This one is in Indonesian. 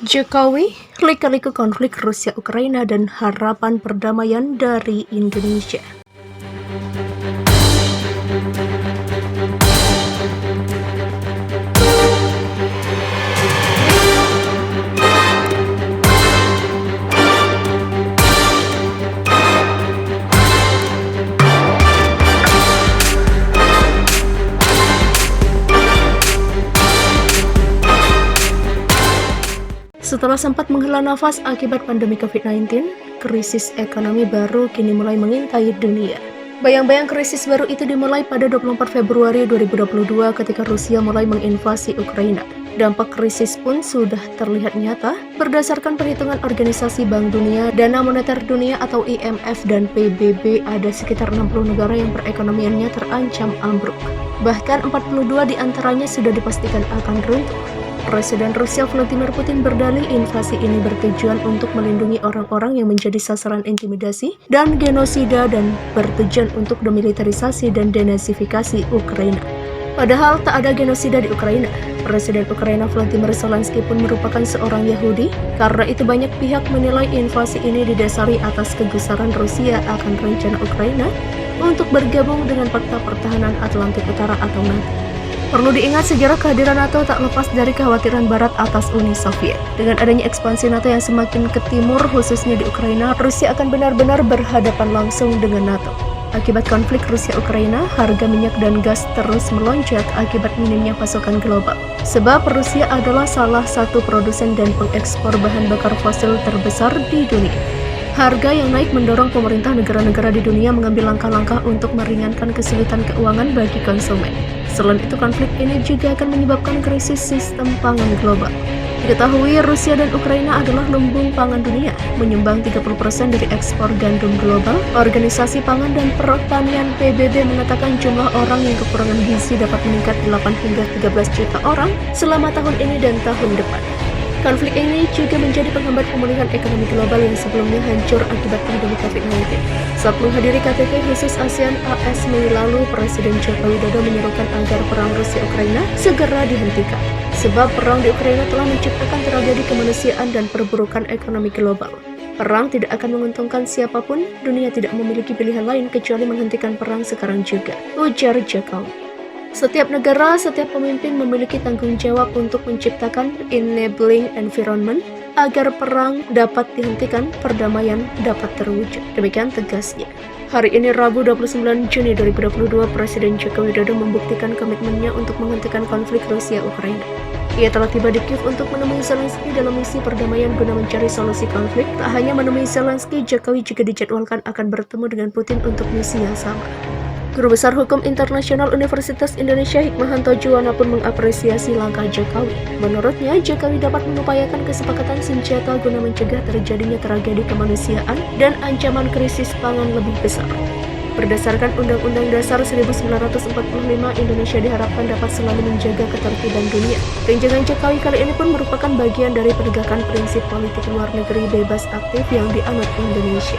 Jokowi, lika-liku konflik Rusia-Ukraina dan harapan perdamaian dari Indonesia. Setelah sempat menghela nafas akibat pandemi COVID-19, krisis ekonomi baru kini mulai mengintai dunia. Bayang-bayang krisis baru itu dimulai pada 24 Februari 2022 ketika Rusia mulai menginvasi Ukraina. Dampak krisis pun sudah terlihat nyata berdasarkan perhitungan Organisasi Bank Dunia, Dana Moneter Dunia atau IMF dan PBB, ada sekitar 60 negara yang perekonomiannya terancam ambruk. Bahkan 42 diantaranya sudah dipastikan akan runtuh. Presiden Rusia Vladimir Putin berdalih invasi ini bertujuan untuk melindungi orang-orang yang menjadi sasaran intimidasi dan genosida dan bertujuan untuk demilitarisasi dan denazifikasi Ukraina. Padahal tak ada genosida di Ukraina. Presiden Ukraina Volodymyr Zelensky pun merupakan seorang Yahudi. Karena itu banyak pihak menilai invasi ini didasari atas kegusaran Rusia akan rencana Ukraina untuk bergabung dengan Pakta Pertahanan Atlantik Utara atau NATO. Perlu diingat, sejarah kehadiran NATO tak lepas dari kekhawatiran Barat atas Uni Soviet. Dengan adanya ekspansi NATO yang semakin ke timur, khususnya di Ukraina, Rusia akan benar-benar berhadapan langsung dengan NATO. Akibat konflik Rusia-Ukraina, harga minyak dan gas terus melonjak akibat minimnya pasokan global. Sebab Rusia adalah salah satu produsen dan pengekspor bahan bakar fosil terbesar di dunia. Harga yang naik mendorong pemerintah negara-negara di dunia mengambil langkah-langkah untuk meringankan kesulitan keuangan bagi konsumen. Selain itu, konflik ini juga akan menyebabkan krisis sistem pangan global. Diketahui, Rusia dan Ukraina adalah lumbung pangan dunia, menyumbang 30% dari ekspor gandum global. Organisasi Pangan dan Pertanian PBB mengatakan jumlah orang yang kekurangan gizi dapat meningkat 8 hingga 13 juta orang selama tahun ini dan tahun depan. Konflik ini juga menjadi penghambat pemulihan ekonomi global yang sebelumnya hancur akibat pandemi COVID-19. Saat menghadiri KTT khusus ASEAN AS Mei lalu, Presiden Joko Widodo menyerukan agar perang Rusia-Ukraina segera dihentikan. Sebab perang di Ukraina telah menciptakan tragedi kemanusiaan dan perburukan ekonomi global. Perang tidak akan menguntungkan siapapun, dunia tidak memiliki pilihan lain kecuali menghentikan perang sekarang juga, ujar Jokowi. Setiap negara, setiap pemimpin memiliki tanggung jawab untuk menciptakan enabling environment agar perang dapat dihentikan, perdamaian dapat terwujud. Demikian tegasnya. Hari ini Rabu 29 Juni 2022, Presiden Joko Widodo membuktikan komitmennya untuk menghentikan konflik Rusia-Ukraina. Ia telah tiba di Kiev untuk menemui Zelensky dalam misi perdamaian guna mencari solusi konflik. Tak hanya menemui Zelensky, Jokowi juga dijadwalkan akan bertemu dengan Putin untuk misi yang sama. Guru Besar Hukum Internasional Universitas Indonesia Hikmahanto Juwana pun mengapresiasi langkah Jokowi. Menurutnya, Jokowi dapat mengupayakan kesepakatan senjata guna mencegah terjadinya tragedi kemanusiaan dan ancaman krisis pangan lebih besar. Berdasarkan Undang-Undang Dasar 1945, Indonesia diharapkan dapat selalu menjaga ketertiban dunia. Kunjungan Jokowi kali ini pun merupakan bagian dari penegakan prinsip politik luar negeri bebas aktif yang dianut Indonesia.